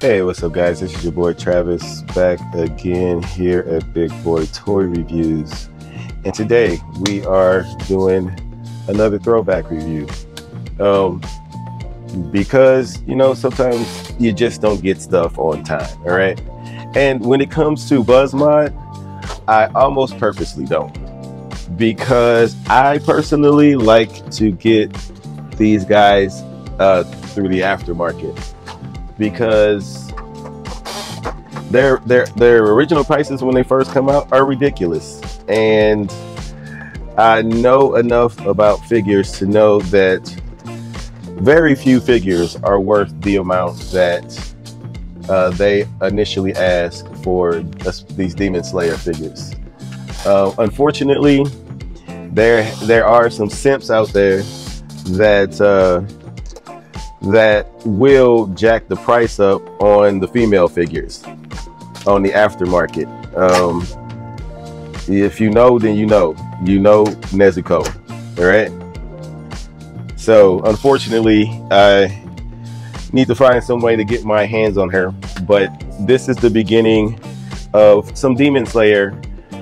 Hey, what's up guys? This is your boy Travis back again here at Big Boy Toy Reviews. And today we are doing another throwback review. Because, sometimes you just don't get stuff on time, all right? And when it comes to Buzzmod, I almost purposely don't. Because I personally like to get these guys through the aftermarket. Because their original prices when they first come out are ridiculous, and I know enough about figures to know that very few figures are worth the amount that they initially ask for these Demon Slayer figures. Unfortunately, there are some simps out there that will jack the price up on the female figures on the aftermarket. If you know, then you know Nezuko, all right? So unfortunately, I need to find some way to get my hands on her, but this is the beginning of some Demon Slayer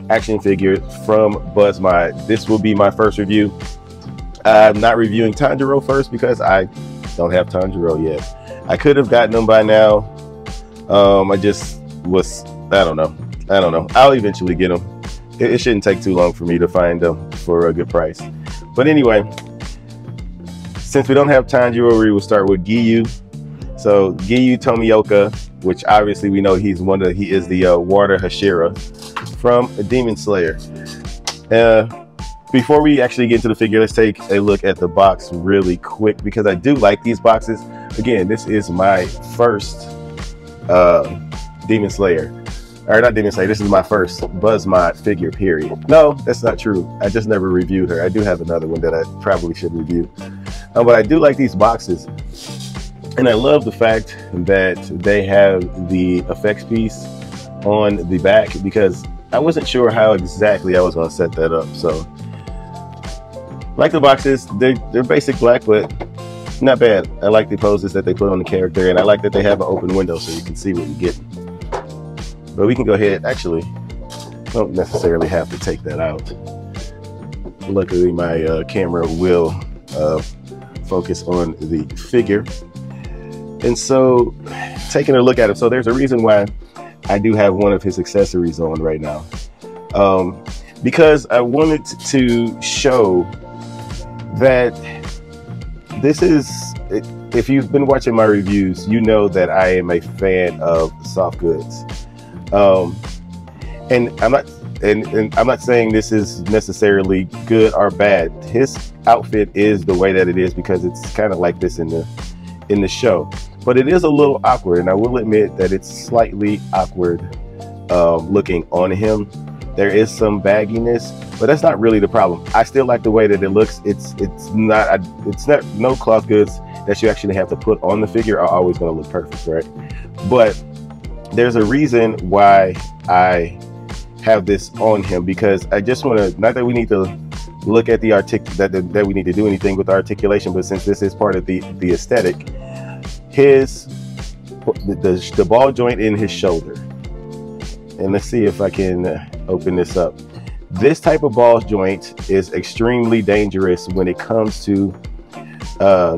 action figures from Buzzmod. This will be my first review. I'm not reviewing Tanjiro first because I don't have Tanjiro yet. I could have gotten them by now. I don't know. I'll eventually get them. It shouldn't take too long for me to find them for a good price. But anyway, since we don't have Tanjiro, we will start with Giyu. So Giyu Tomioka, which obviously we know he is the Water Hashira from Demon Slayer. Before we actually get into the figure, let's take a look at the box really quick, because I do like these boxes. Again, this is my first Demon Slayer. Or not Demon Slayer, this is my first Buzzmod figure, period. No, that's not true. I just never reviewed her. I do have another one that I probably should review. But I do like these boxes. And I love the fact that they have the effects piece on the back, because I wasn't sure how exactly I was going to set that up. So like the boxes, they're basic black, but not bad. I like the poses that they put on the character, and I like that they have an open window so you can see what you get. But we can go ahead. Actually, don't necessarily have to take that out. Luckily, my camera will focus on the figure. And so, taking a look at him, so there's a reason why I do have one of his accessories on right now. Because I wanted to show that this is, if you've been watching my reviews, you know that I am a fan of soft goods. And I'm not saying this is necessarily good or bad. His outfit is the way that it is because it's kind of like this in the show, but it is a little awkward, and I will admit that it's slightly awkward looking on him. There is some bagginess, but that's not really the problem. I still like the way that it looks. It's not no cloth goods that you actually have to put on the figure are always going to look perfect, right? But there's a reason why I have this on him, because I just want to, not that we need to look at the that we need to do anything with articulation, but since this is part of the aesthetic, the ball joint in his shoulder. And let's see if I can open this up. This type of ball joint is extremely dangerous when it comes to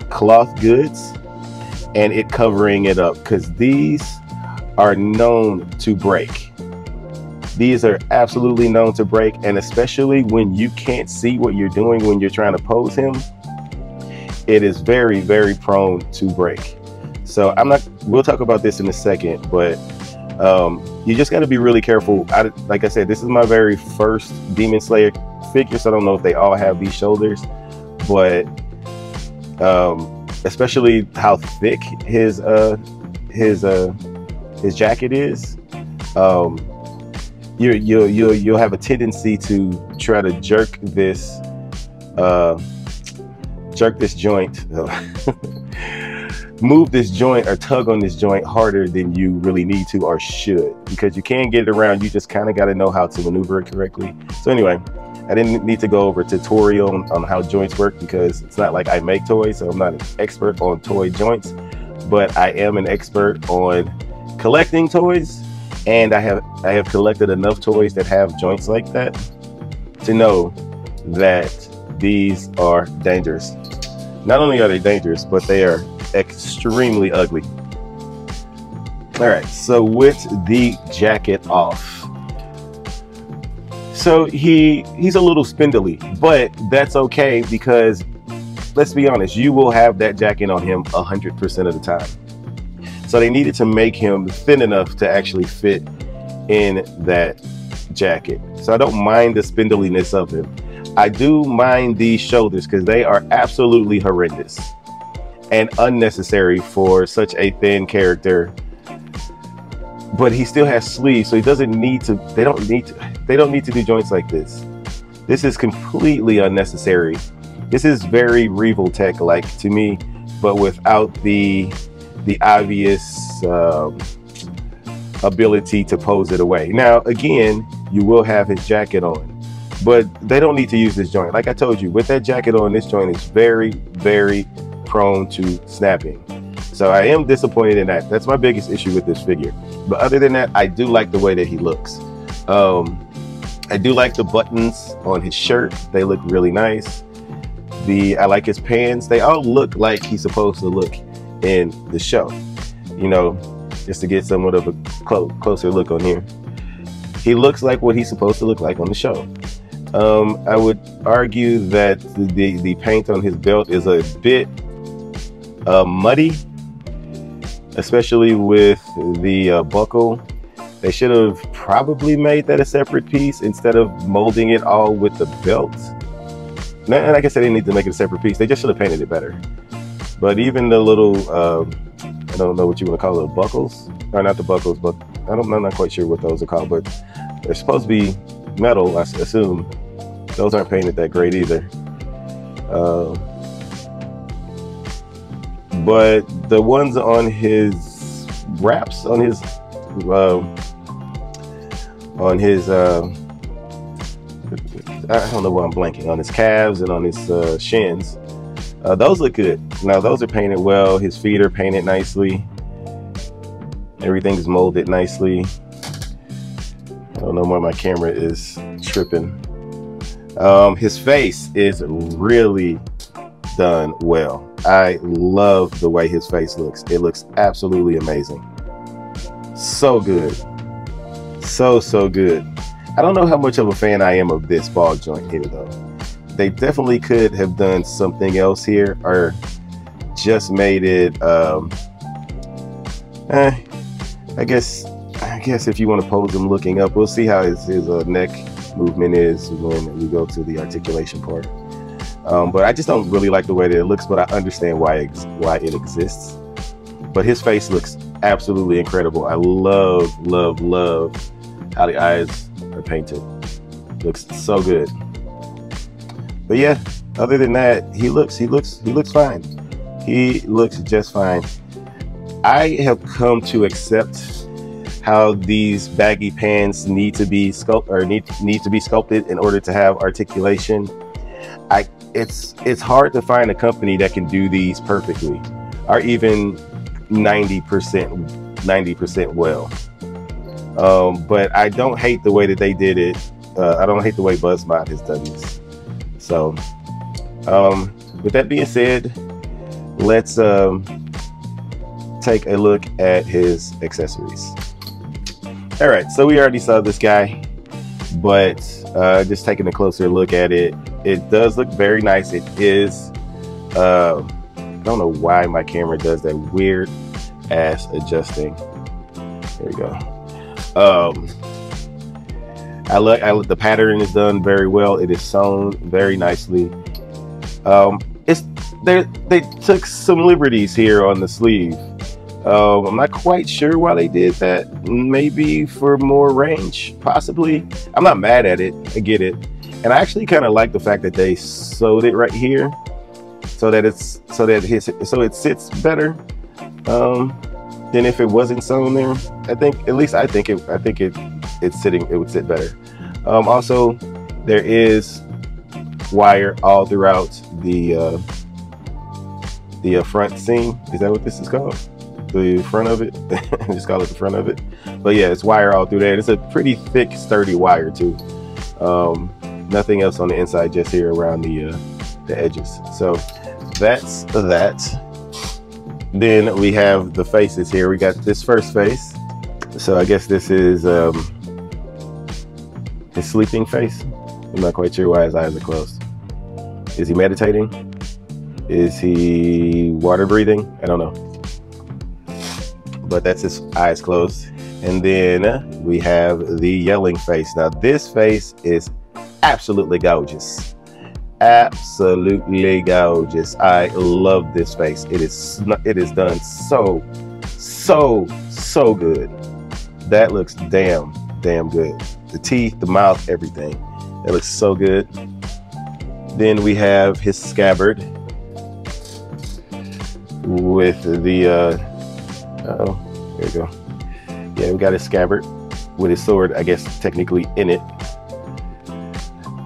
cloth goods and it covering it up, because these are known to break. These are absolutely known to break, and especially when you can't see what you're doing when you're trying to pose him, it is very, very prone to break. So we'll talk about this in a second, but you just got to be really careful. Like I said, this is my very first Demon Slayer figure, so I don't know if they all have these shoulders, but especially how thick his jacket is, you'll have a tendency to try to jerk this joint, move this joint or tug on this joint harder than you really need to or should, because you can get it around. You just kind of got to know how to maneuver it correctly. So anyway, I didn't need to go over a tutorial on how joints work, because it's not like I make toys, so I'm not an expert on toy joints, but I am an expert on collecting toys, and I have collected enough toys that have joints like that to know that these are dangerous. Not only are they dangerous, but they are extremely ugly. All right, so with the jacket off, so he's a little spindly, but that's okay because let's be honest, you will have that jacket on him 100% of the time. So they needed to make him thin enough to actually fit in that jacket. So I don't mind the spindliness of him. I do mind these shoulders because they are absolutely horrendous and unnecessary for such a thin character. But he still has sleeves, so he doesn't need to. They don't need to do joints like this. This is completely unnecessary. This is very Revel Tech-like to me, but without the obvious ability to pose it away. Now, again, you will have his jacket on, but they don't need to use this joint. Like I told you, with that jacket on, this joint is very, very prone to snapping. So I am disappointed in that. That's my biggest issue with this figure. But other than that, I do like the way that he looks. I do like the buttons on his shirt. They look really nice. I like his pants. They all look like he's supposed to look in the show. You know, just to get somewhat of a closer look on here. He looks like what he's supposed to look like on the show. I would argue that the paint on his belt is a bit muddy, especially with the buckle. They should have probably made that a separate piece instead of molding it all with the belt. And like I said, they need to make it a separate piece. They just should have painted it better. But even the little, I don't know what you want to call it, buckles, or not the buckles, but I'm not quite sure what those are called, but they're supposed to be metal, I assume. Those aren't painted that great either. But the ones on his wraps, on his I don't know why I'm blanking, on his calves and on his shins, those look good. Now those are painted well. His feet are painted nicely. Everything is molded nicely. I don't know why my camera is tripping. His face is really done well. I love the way his face looks. It looks absolutely amazing. So good. So good. I don't know how much of a fan I am of this ball joint here though. They definitely could have done something else here, or just made it I guess if you want to pose him looking up, we'll see how his neck movement is when we go to the articulation part. But I just don't really like the way that it looks, but I understand why it exists. But his face looks absolutely incredible. I love how the eyes are painted. Looks so good. But yeah, other than that, he looks fine. He looks just fine. I have come to accept how these baggy pants need to be sculpted in order to have articulation. It's hard to find a company that can do these perfectly, or even 90% well. But I don't hate the way that they did it. I don't hate the way Buzzmod has done this. So with that being said, let's take a look at his accessories. All right, so we already saw this guy, but just taking a closer look at it, it does look very nice. It is, I don't know why my camera does that weird ass adjusting. There we go. The pattern is done very well. It is sewn very nicely. They took some liberties here on the sleeve. I'm not quite sure why they did that. Maybe for more range, possibly. I'm not mad at it. I get it. And I actually kind of like the fact that they sewed it right here, so that it sits better than if it wasn't sewn there. I think it would sit better. Also, there is wire all throughout the front seam. Is that what this is called? the front of it. Just call it the front of it. But yeah, it's wire all through there. It's a pretty thick, sturdy wire too. Nothing else on the inside, just here around the edges. So that's that. Then we have the faces here. We got this first face. So I guess this is his sleeping face. I'm not quite sure why his eyes are closed. Is he meditating? Is he water breathing? I don't know. But that's his eyes closed. And then we have the yelling face. Now this face is absolutely gorgeous. Absolutely gorgeous. I love this face. It is done so good. That looks damn good. The teeth, the mouth, everything. That looks so good. Then we have his scabbard with the oh, there you go. Yeah, we got his scabbard with his sword, I guess technically in it.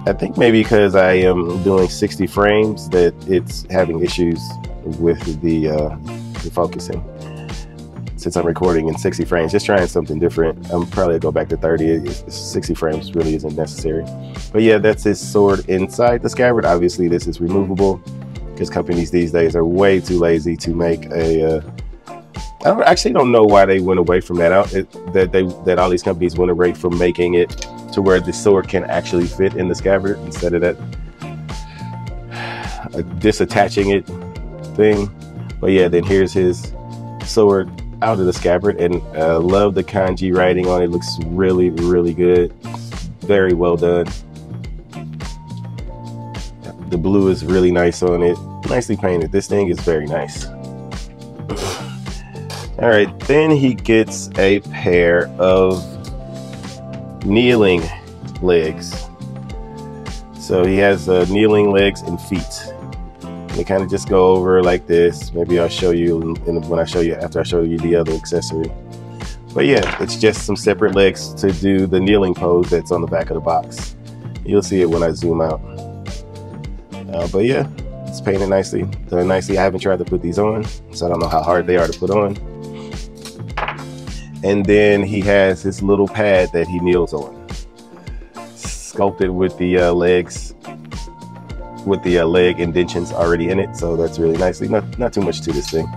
I think maybe because I am doing 60 frames that it's having issues with the focusing. Since I'm recording in 60 frames, just trying something different. I'm probably gonna go back to 30. 60 frames really isn't necessary. But yeah, that's his sword inside the scabbard. Obviously this is removable because companies these days are way too lazy to make a I actually don't know why they went away from that. That all these companies went away from making it to where the sword can actually fit in the scabbard instead of that disattaching it thing. But yeah, then here's his sword out of the scabbard, and love the kanji writing on it. Looks really good. Very well done. The blue is really nice on it. Nicely painted. This thing is very nice. All right, then he gets a pair of kneeling legs. So he has kneeling legs and feet. They kind of just go over like this. Maybe I'll show you after I show you the other accessory. But yeah, it's just some separate legs to do the kneeling pose that's on the back of the box. You'll see it when I zoom out. But yeah, it's painted nicely, done nicely. I haven't tried to put these on, so I don't know how hard they are to put on. And then he has his little pad that he kneels on, sculpted with the legs, with the leg indentions already in it. So that's really nicely, not too much to this thing.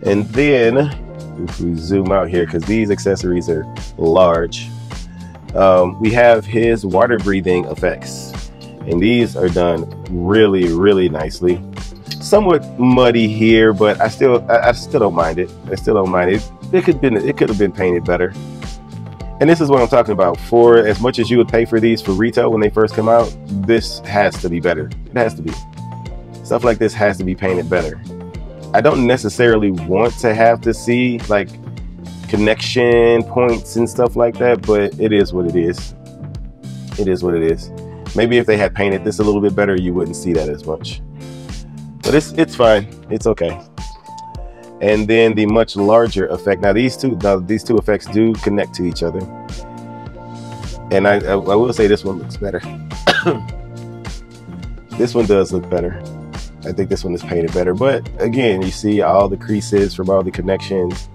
And then if we zoom out here, because these accessories are large, we have his water breathing effects, and these are done really nicely. Somewhat muddy here, but I still don't mind it. I still don't mind it. It could have been painted better. And this is what I'm talking about. For as much as you would pay for these for retail when they first come out, this has to be better. It has to be. Stuff like this has to be painted better. I don't necessarily want to have to see like connection points and stuff like that, but it is what it is. It is what it is. Maybe if they had painted this a little bit better, you wouldn't see that as much. But it's fine. It's okay. And then the much larger effect. Now these two effects do connect to each other. And I will say this one looks better. This one does look better. I think this one is painted better. But again, you see all the creases from all the connections.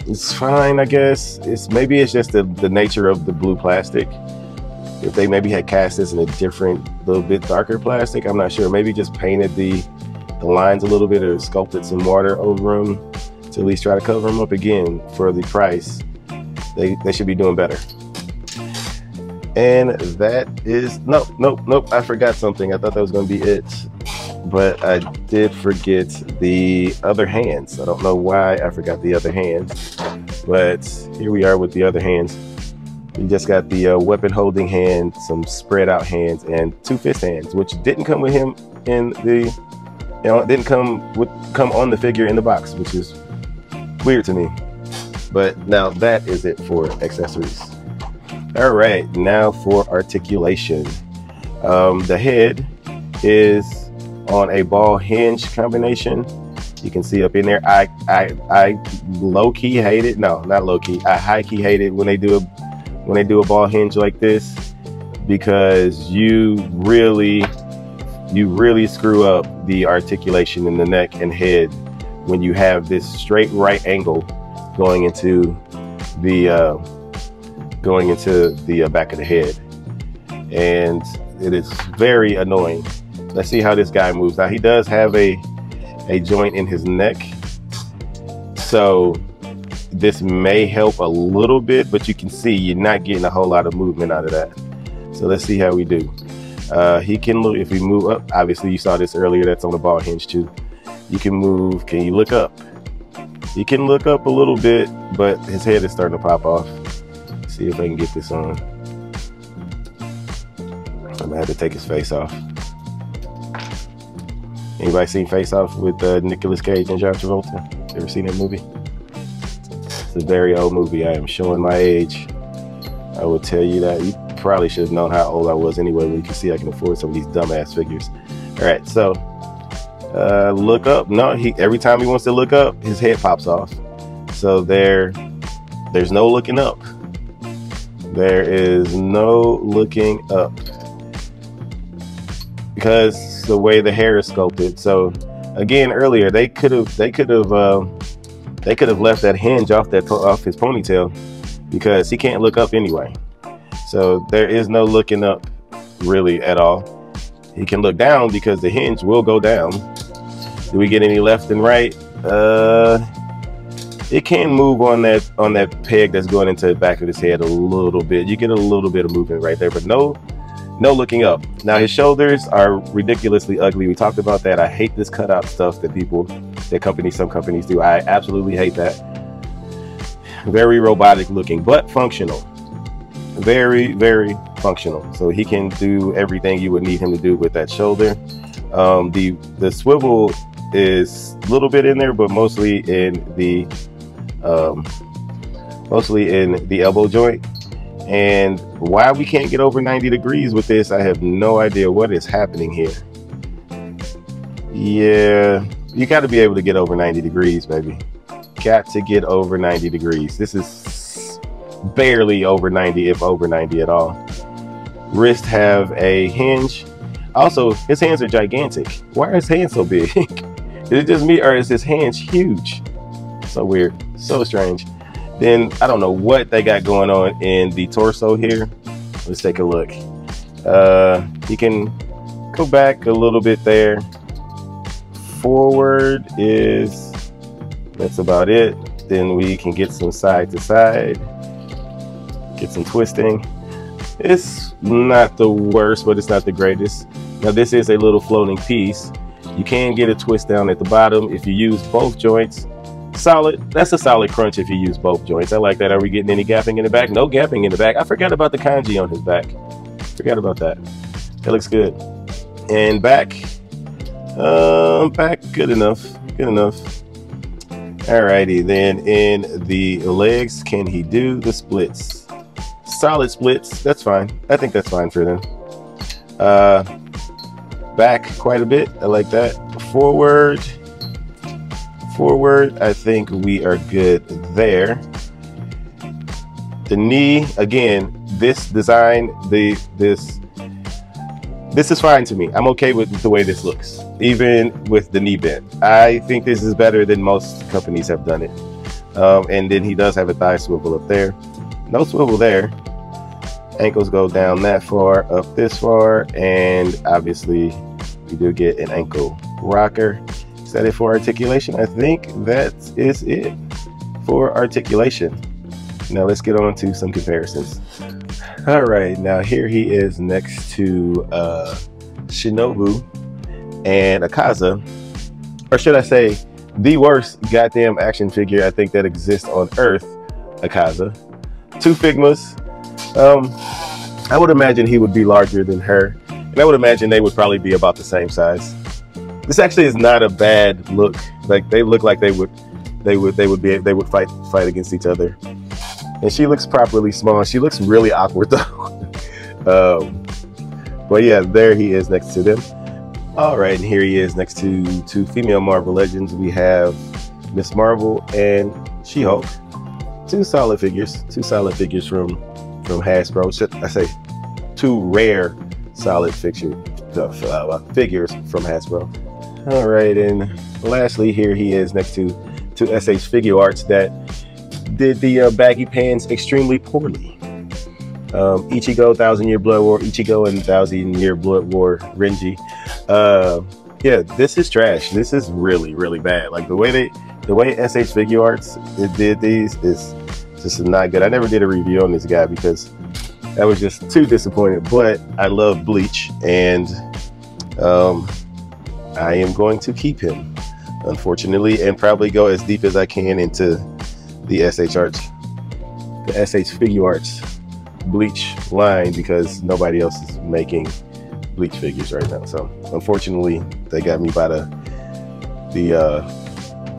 It's fine, I guess. Maybe it's just the nature of the blue plastic. If they maybe had cast this in a different, little bit darker plastic, I'm not sure. Maybe just painted the lines a little bit or sculpted some water over them to at least try to cover them up. Again, for the price, they should be doing better. And that is, nope, I forgot something. I thought that was going to be it, but I did forget the other hands. I don't know why I forgot the other hands, but here we are with the other hands. You just got the weapon holding hand, some spread out hands, and two fist hands, which didn't come with him in the, it didn't come on the figure in the box, which is weird to me. But now that is it for accessories. All right, now for articulation. The head is on a ball hinge combination. You can see up in there. I low-key hate it. No, not low-key. I high-key hate it when they do a ball hinge like this, because you really you really screw up the articulation in the neck and head when you have this straight right angle going into the back of the head, and it is very annoying. Let's see how this guy moves. Now he does have a joint in his neck, so this may help a little bit, but you can see you're not getting a whole lot of movement out of that. So let's see how we do. He can look, if we move up, obviously you saw this earlier, that's on the ball hinge too. You can move, can you look up? He can look up a little bit, but his head is starting to pop off. Let's see if I can get this on. I'm gonna have to take his face off. Anybody seen Face Off with Nicolas Cage and John Travolta? Ever seen that movie? It's a very old movie. I am showing my age. I will tell you that. You probably should have known how old I was anyway, when you can see I can afford some of these dumbass figures. All right, so look up. No, every time he wants to look up, his head pops off. So there's no looking up. There is no looking up, because the way the hair is sculpted. So again, earlier they could have left that hinge off his ponytail, because he can't look up anyway. So there is no looking up really at all. He can look down because the hinge will go down. Do we get any left and right? It can move on that peg that's going into the back of his head a little bit. You get a little bit of movement right there, but no looking up. Now his shoulders are ridiculously ugly. We talked about that. I hate this cutout stuff that some companies do. I absolutely hate that. Very robotic looking, but functional. Very, very functional. So he can do everything you would need him to do with that shoulder. The swivel is a little bit in there, but mostly in the elbow joint. And why we can't get over 90 degrees with this, I have no idea what is happening here. Yeah, you got to be able to get over 90 degrees, baby. Got to get over 90 degrees. This is barely over 90, if over 90 at all. Wrist have a hinge. Also, his hands are gigantic. Why are his hands so big? Is it just me, or is his hands huge? So weird, so strange. Then I don't know what they got going on in the torso here. Let's take a look. You can go back a little bit there. Forward that's about it. Then we can get some side to side, get some twisting. It's not the worst, but it's not the greatest. Now this is a little floating piece. You can get a twist down at the bottom if you use both joints. Solid. That's a solid crunch if you use both joints. I like that. Are we getting any gapping in the back? No gapping in the back. I forgot about the kanji on his back. Forgot about that. That looks good. And back. Back, good enough. Good enough. Alrighty, then in the legs, can he do the splits? Solid splits. That's fine. I think that's fine for them. Back quite a bit. I like that. Forward, I think we are good there. The knee, again, this design, this is fine to me. I'm okay with the way this looks, even with the knee bend. I think this is better than most companies have done it. And then he does have a thigh swivel up there. No swivel there. Ankles go down that far, up this far, and obviously we do get an ankle rocker. Is that it for articulation? I think that is it for articulation. Now let's get on to some comparisons. All right, now here he is next to Shinobu and Akaza, or should I say the worst goddamn action figure I think that exists on Earth, Akaza. Two Figmas. I would imagine he would be larger than her, and I would imagine they would probably be about the same size. This actually is not a bad look. Like they look like they would fight against each other. And she looks properly small. She looks really awkward though. But yeah, there he is next to them. All right, and here he is next to two female Marvel legends. We have Miss Marvel and She-Hulk. Two solid figures from Hasbro. Should I say two rare solid figures figures from Hasbro. All right, and lastly, here he is next to SH Figure Arts that did the baggy pants extremely poorly. Ichigo, 1,000-Year Blood War, Ichigo and 1,000-Year Blood War Renji. Yeah, this is trash. This is really, really bad. Like the way SH Figure Arts did these is just not good. I never did a review on this guy because I was just too disappointed. But I love Bleach, and I am going to keep him, unfortunately, and probably go as deep as I can into the SH Figure Arts Bleach line because nobody else is making Bleach figures right now. So unfortunately, they got me by the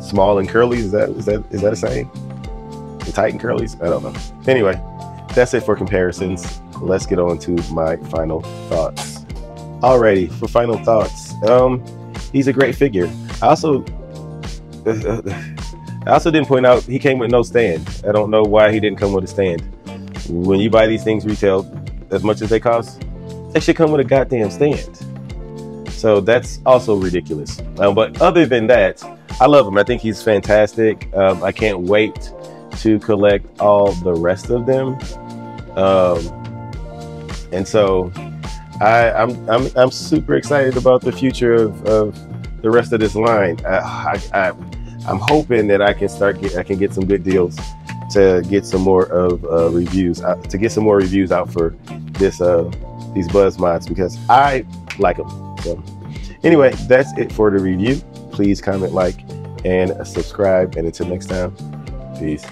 small and curly. Is that a saying? The tight and curlies? I don't know. Anyway, that's it for comparisons. Let's get on to my final thoughts. Alrighty, for final thoughts. He's a great figure. I also didn't point out he came with no stand. I don't know why he didn't come with a stand. When you buy these things retail as much as they cost, they should come with a goddamn stand. So that's also ridiculous. But other than that, I love him. I think he's fantastic. I can't wait to collect all the rest of them. And so I'm super excited about the future of the rest of this line. I'm hoping that I can get some good deals to get some more of reviews out for this these Buzzmods because I like them. So anyway, that's it for the review. Please comment, like, and subscribe. And until next time, peace.